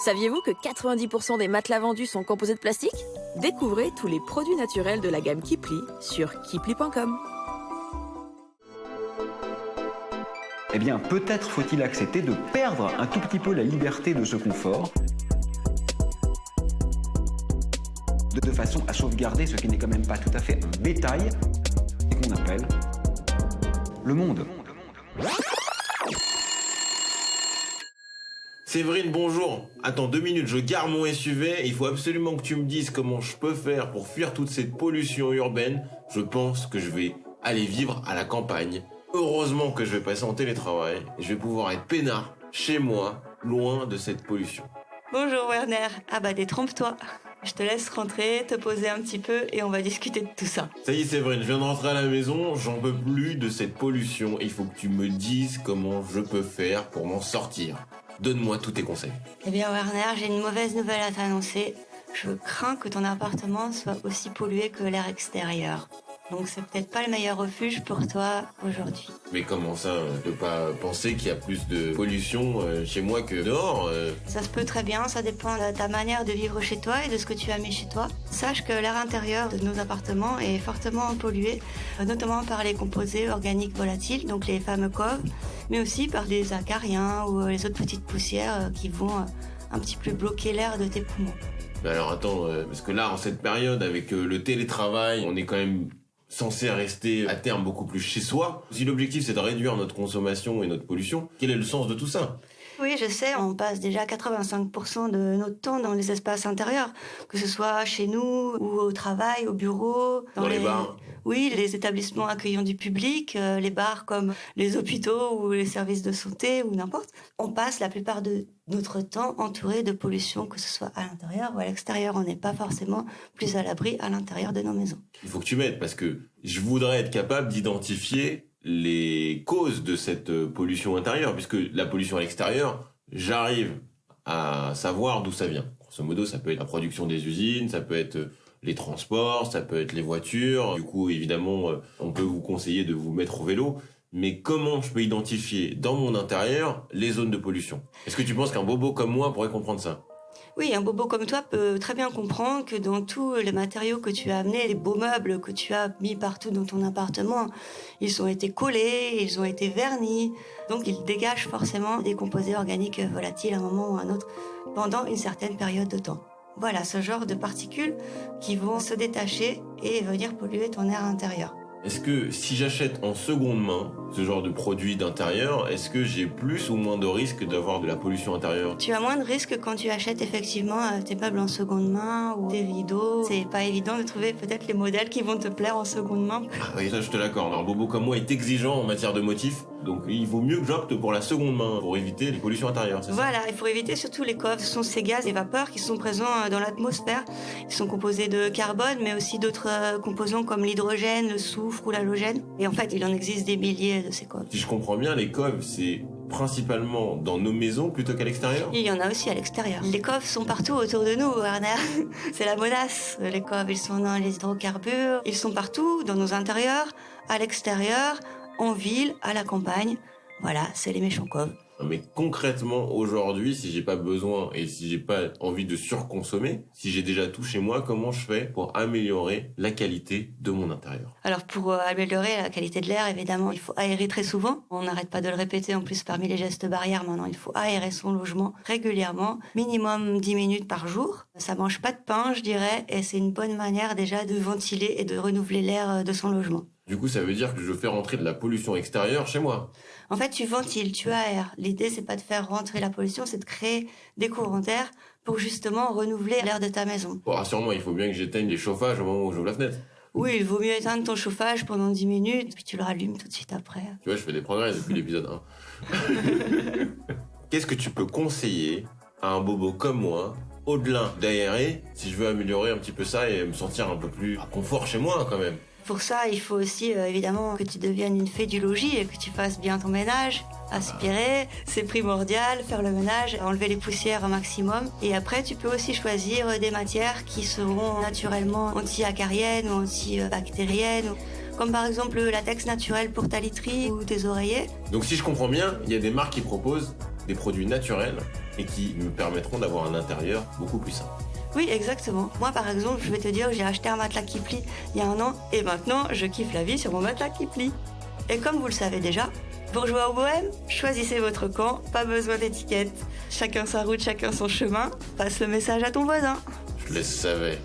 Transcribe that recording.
Saviez-vous que 90% des matelas vendus sont composés de plastique? Découvrez tous les produits naturels de la gamme Kipli sur kipli.com. Eh bien, peut-être faut-il accepter de perdre un tout petit peu la liberté de ce confort, de façon à sauvegarder ce qui n'est quand même pas tout à fait un détail et qu'on appelle le monde. Séverine, bonjour. Attends 2 minutes, je gare mon SUV. Il faut absolument que tu me dises comment je peux faire pour fuir toute cette pollution urbaine. Je pense que je vais aller vivre à la campagne. Heureusement que je vais passer en télétravail et je vais pouvoir être peinard chez moi, loin de cette pollution. Bonjour Werner. Ah bah détrompe-toi. Je te laisse rentrer, te poser un petit peu et on va discuter de tout ça. Ça y est Séverine, je viens de rentrer à la maison, j'en peux plus de cette pollution et il faut que tu me dises comment je peux faire pour m'en sortir. Donne-moi tous tes conseils. Eh bien Werner, j'ai une mauvaise nouvelle à t'annoncer. Je crains que ton appartement soit aussi pollué que l'air extérieur. Donc c'est peut-être pas le meilleur refuge pour toi aujourd'hui. Mais comment ça, je peux pas penser qu'il y a plus de pollution chez moi que dehors Ça se peut très bien, ça dépend de ta manière de vivre chez toi et de ce que tu as mis chez toi. Sache que l'air intérieur de nos appartements est fortement pollué, notamment par les composés organiques volatiles, donc les fameux COV, mais aussi par des acariens ou les autres petites poussières qui vont un petit peu bloquer l'air de tes poumons. Mais alors attends, parce que là, en cette période, avec le télétravail, on est quand même censé rester à terme beaucoup plus chez soi. Si l'objectif c'est de réduire notre consommation et notre pollution, quel est le sens de tout ça? Oui, je sais, on passe déjà 85% de notre temps dans les espaces intérieurs, que ce soit chez nous ou au travail, au bureau, dans les bars. Oui, les établissements accueillant du public, les bars comme les hôpitaux ou les services de santé ou n'importe. On passe la plupart de notre temps entouré de pollution, que ce soit à l'intérieur ou à l'extérieur. On n'est pas forcément plus à l'abri à l'intérieur de nos maisons. Il faut que tu m'aides parce que je voudrais être capable d'identifier les causes de cette pollution intérieure, puisque la pollution à l'extérieur, j'arrive à savoir d'où ça vient. Grosso modo, ça peut être la production des usines, ça peut être les transports, ça peut être les voitures. Du coup, évidemment, on peut vous conseiller de vous mettre au vélo. Mais comment je peux identifier dans mon intérieur les zones de pollution? Est-ce que tu penses qu'un bobo comme moi pourrait comprendre ça? Oui, un bobo comme toi peut très bien comprendre que dans tous les matériaux que tu as amenés, les beaux meubles que tu as mis partout dans ton appartement, ils ont été collés, ils ont été vernis. Donc, ils dégagent forcément des composés organiques volatiles à un moment ou à un autre pendant une certaine période de temps. Voilà, ce genre de particules qui vont se détacher et venir polluer ton air intérieur. Est-ce que si j'achète en seconde main ce genre de produit d'intérieur, est-ce que j'ai plus ou moins de risques d'avoir de la pollution intérieure? Tu as moins de risques quand tu achètes effectivement tes meubles en seconde main ou tes rideaux. C'est pas évident de trouver peut-être les modèles qui vont te plaire en seconde main. Ah oui, ça je te l'accorde. Un bobo comme moi est exigeant en matière de motifs. Donc il vaut mieux que j'opte pour la seconde main pour éviter les pollutions intérieures, c'est ça? Voilà, il faut éviter surtout les COV. Ce sont ces gaz et vapeurs qui sont présents dans l'atmosphère. Ils sont composés de carbone, mais aussi d'autres composants comme l'hydrogène, le soufre ou l'halogène. Et en fait, il en existe des milliers de ces COV. Si je comprends bien, les COV, c'est principalement dans nos maisons plutôt qu'à l'extérieur? Il y en a aussi à l'extérieur. Les COV sont partout autour de nous, Werner. C'est la menace. Les COV, ils sont dans les hydrocarbures. Ils sont partout, dans nos intérieurs, à l'extérieur, en ville, à la campagne. Voilà, c'est les méchants COV. Mais concrètement, aujourd'hui, si j'ai pas besoin et si j'ai pas envie de surconsommer, si j'ai déjà tout chez moi, comment je fais pour améliorer la qualité de mon intérieur? Alors, pour améliorer la qualité de l'air, évidemment, il faut aérer très souvent. On n'arrête pas de le répéter, en plus, parmi les gestes barrières, maintenant, il faut aérer son logement régulièrement, minimum 10 minutes par jour. Ça mange pas de pain, je dirais, et c'est une bonne manière déjà de ventiler et de renouveler l'air de son logement. Du coup, ça veut dire que je fais rentrer de la pollution extérieure chez moi. En fait, tu ventiles, tu aères. L'idée, c'est pas de faire rentrer la pollution, c'est de créer des courants d'air pour justement renouveler l'air de ta maison. Bon, rassure-moi, il faut bien que j'éteigne les chauffages au moment où j'ouvre la fenêtre. Oui, il vaut mieux éteindre ton chauffage pendant 10 minutes, puis tu le rallumes tout de suite après. Tu vois, je fais des progrès depuis l'épisode 1. Qu'est-ce que tu peux conseiller à un bobo comme moi, au-delà d'aérer, si je veux améliorer un petit peu ça et me sentir un peu plus à confort chez moi quand même? Pour ça, il faut aussi évidemment que tu deviennes une fée du logis et que tu fasses bien ton ménage. Aspirer, c'est primordial, faire le ménage, enlever les poussières au maximum. Et après, tu peux aussi choisir des matières qui seront naturellement anti-acariennes ou antibactériennes, comme par exemple le latex naturel pour ta literie ou tes oreillers. Donc si je comprends bien, il y a des marques qui proposent des produits naturels et qui me permettront d'avoir un intérieur beaucoup plus sain. Oui, exactement. Moi, par exemple, je vais te dire, j'ai acheté un matelas qui plie il y a 1 an et maintenant, je kiffe la vie sur mon matelas qui plie. Et comme vous le savez déjà, pour jouer au bohème, choisissez votre camp, pas besoin d'étiquette. Chacun sa route, chacun son chemin. Passe le message à ton voisin. Je le savais.